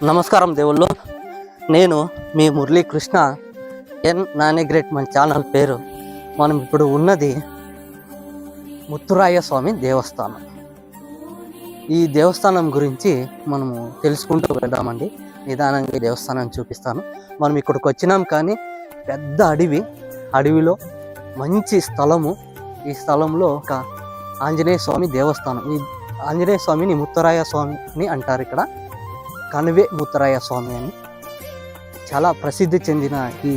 నమస్కారం దేవుళ్ళు. నేను మీ మురళీకృష్ణ ఎన్ నానిగ్రేట్. మన ఛానల్ పేరు. మనం ఇప్పుడు ఉన్నది ముత్తురాయ స్వామి దేవస్థానం. ఈ దేవస్థానం గురించి మనము తెలుసుకుంటూ వెళ్దామండి. నిదానంగా ఈ దేవస్థానం చూపిస్తాను. మనం ఇక్కడికి వచ్చినాం, కానీ పెద్ద అడవిలో మంచి స్థలము. ఈ స్థలంలో ఒక ఆంజనేయ స్వామి దేవస్థానం. ఈ ఆంజనేయ స్వామిని ముత్తురాయ స్వామిని అంటారు. ఇక్కడ కనివే ముత్తురాయ స్వామి అని చాలా ప్రసిద్ధి చెందిన ఈ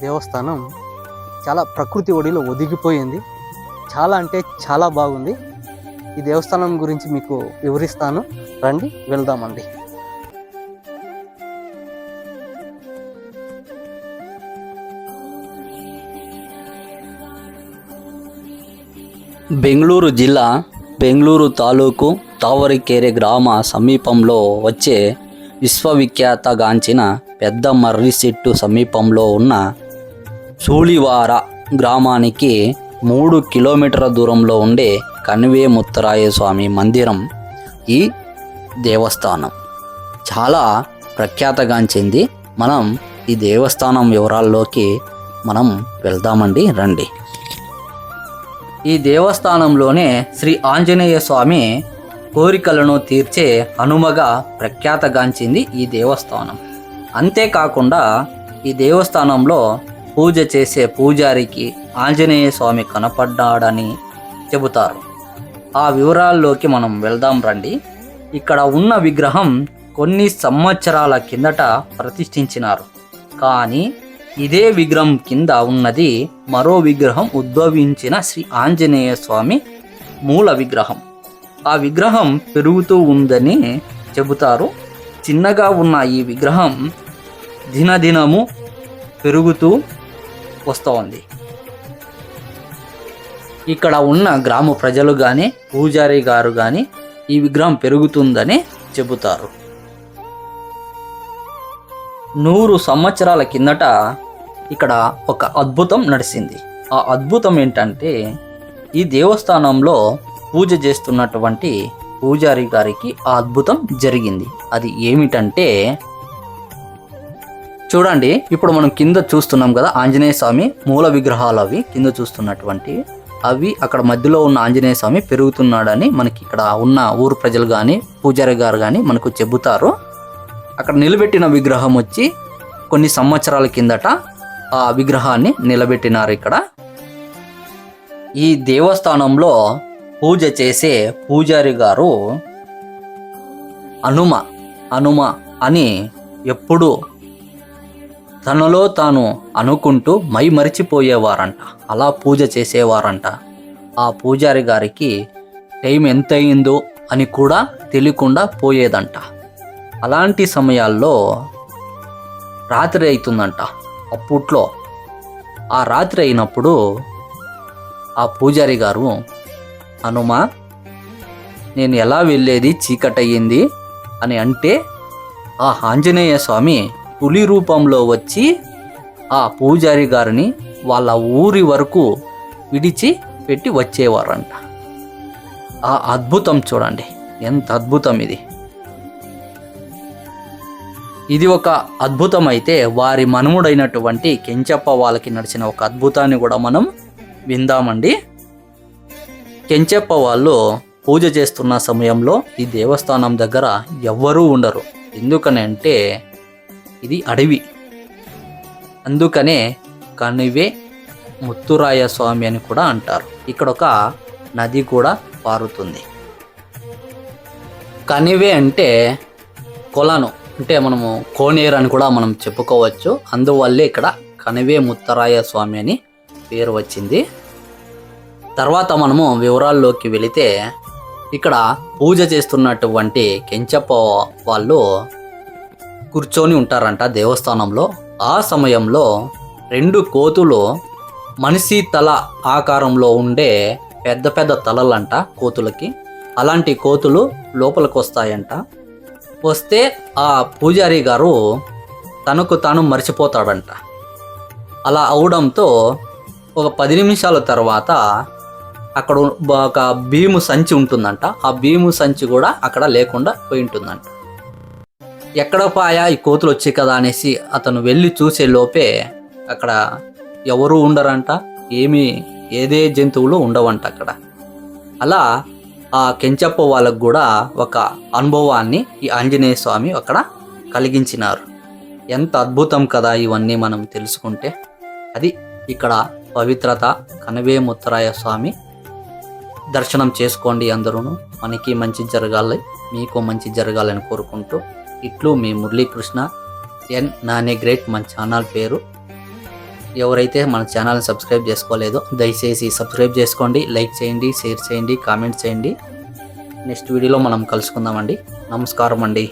దేవస్థానం చాలా ప్రకృతి ఒడిలో ఒదిగిపోయింది. చాలా అంటే చాలా బాగుంది. ఈ దేవస్థానం గురించి మీకు వివరిస్తాను, రండి వెళ్దామండి. బెంగళూరు జిల్లా బెంగళూరు తాలూకు తావరికేరే గ్రామ సమీపంలో వచ్చే విశ్వవిఖ్యాతగాంచిన పెద్ద మర్రి చెట్టు సమీపంలో ఉన్న సూళివార గ్రామానికి 3 కిలోమీటర్ల దూరంలో ఉండే కనివే ముత్తురాయ స్వామి మందిరం ఈ దేవస్థానం చాలా ప్రఖ్యాతగాంచింది. మనం ఈ దేవస్థానం వివరాల్లోకి మనం వెళ్దామండి, రండి. ఈ దేవస్థానంలోనే శ్రీ ఆంజనేయ స్వామి కోరికలను తీర్చే హనుమగా ప్రఖ్యాతగాంచింది ఈ దేవస్థానం. అంతేకాకుండా ఈ దేవస్థానంలో పూజ చేసే పూజారికి ఆంజనేయ స్వామి కనపడ్డాడని చెబుతారు. ఆ వివరాల్లోకి మనం వెళ్దాం, రండి. ఇక్కడ ఉన్న విగ్రహం కొన్ని సంవత్సరాల కిందట ప్రతిష్ఠించినారు, కానీ ఇదే విగ్రహం కింద ఉన్నది మరో విగ్రహం ఉద్భవించిన శ్రీ ఆంజనేయ స్వామి మూల విగ్రహం. ఆ విగ్రహం పెరుగుతూ ఉందని చెబుతారు. చిన్నగా ఉన్న ఈ విగ్రహం దినదినము పెరుగుతూ వస్తోంది. ఇక్కడ ఉన్న గ్రామ ప్రజలు కానీ పూజారి గారు కానీ ఈ విగ్రహం పెరుగుతుందని చెబుతారు. 100 సంవత్సరాల కిందట ఇక్కడ ఒక అద్భుతం నడిచింది. ఆ అద్భుతం ఏంటంటే, ఈ దేవస్థానంలో పూజ చేస్తున్నటువంటి పూజారి గారికి ఆ అద్భుతం జరిగింది. అది ఏమిటంటే, చూడండి, ఇప్పుడు మనం కింద చూస్తున్నాం కదా ఆంజనేయ స్వామి మూల విగ్రహాలు. అవి కింద చూస్తున్నటువంటి అవి అక్కడ మధ్యలో ఉన్న ఆంజనేయ స్వామి పెరుగుతున్నాడని మనకి ఇక్కడ ఉన్న ఊరు ప్రజలు కానీ పూజారి గారు కానీ మనకు చెబుతారు. అక్కడ నిలబెట్టిన విగ్రహం వచ్చి కొన్ని సంవత్సరాల కిందట ఆ విగ్రహాన్ని నిలబెట్టినారు. ఇక్కడ ఈ దేవస్థానంలో పూజ చేసే పూజారి గారు హనుమ అని ఎప్పుడు తనలో తాను అనుకుంటూ మరిచిపోయేవారంట. అలా పూజ చేసేవారంట. ఆ పూజారి గారికి టైం ఎంత అయిందో అని కూడా తెలియకుండా పోయేదంట. అలాంటి సమయాల్లో రాత్రి అవుతుందంట. అప్పట్లో ఆ రాత్రి అయినప్పుడు ఆ పూజారి గారు, హనుమ, నేను ఎలా వెళ్ళేది, చీకటయ్యింది అని అంటే, ఆ ఆంజనేయ స్వామి పులి రూపంలో వచ్చి ఆ పూజారి గారిని వాళ్ళ ఊరి వరకు విడిచి పెట్టి వచ్చేవారంట. ఆ అద్భుతం చూడండి, ఎంత అద్భుతం ఇది. ఇది ఒక అద్భుతం అయితే, వారి మనుముడైనటువంటి కెంచప్ప వాళ్ళకి నడిచిన ఒక అద్భుతాన్ని కూడా మనం విందామండి. కెంచప్ప వాళ్ళు పూజ చేస్తున్న సమయంలో ఈ దేవస్థానం దగ్గర ఎవ్వరూ ఉండరు. ఎందుకని అంటే ఇది అడవి. అందుకనే కనివే ముత్తురాయ స్వామి అని కూడా అంటారు. ఇక్కడ ఒక నది కూడా పారుతుంది. కనివే అంటే కొలను, అంటే మనము కోనేరు అని కూడా మనం చెప్పుకోవచ్చు. అందువల్లే ఇక్కడ కనివే ముత్తురాయ స్వామి అని పేరు వచ్చింది. తర్వాత మనము వివరాల్లోకి వెళితే, ఇక్కడ పూజ చేస్తున్నటువంటి కెంచప్ప వాళ్ళు కూర్చొని ఉంటారంట దేవస్థానంలో. ఆ సమయంలో 2 కోతులు మనిషి తల ఆకారంలో ఉండే పెద్ద పెద్ద తలలంట కోతులకి. అలాంటి కోతులు లోపలికి వస్తాయంట. వస్తే ఆ పూజారి గారు తనకు తాను మర్చిపోతాడంట. అలా అవడంతో ఒక 10 నిమిషాల తర్వాత అక్కడ ఒక భీము సంచి ఉంటుందంట. ఆ భీము సంచి కూడా అక్కడ లేకుండా పోయి ఉంటుందంట. ఎక్కడ పాయా ఈ కోతులు వచ్చాయి కదా అనేసి అతను వెళ్ళి చూసే లోపే అక్కడ ఎవరు ఉండరంట, ఏదే జంతువులు ఉండవంట అక్కడ. అలా ఆ కెంచప్ప వాళ్ళకు కూడా ఒక అనుభవాన్ని ఈ ఆంజనేయ స్వామి అక్కడ కలిగించినారు. ఎంత అద్భుతం కదా ఇవన్నీ మనం తెలుసుకుంటే. అది ఇక్కడ పవిత్రత. కనవేముత్తరాయ స్వామి దర్శనం చేసుకోండి అందరూ. మనకి మంచి జరగాలి, మీకు మంచి జరగాలని కోరుకుంటూ ఇట్లు మీ మురళీకృష్ణ ఎన్ నానే గ్రేట్ మన ఛానల్ పేరు. ఎవరైతే మన ఛానల్ని సబ్స్క్రైబ్ చేసుకోలేదో దయచేసి సబ్స్క్రైబ్ చేసుకోండి, లైక్ చేయండి, షేర్ చేయండి, కామెంట్ చేయండి. నెక్స్ట్ వీడియోలో మనం కలుసుకుందామండి. నమస్కారం అండి.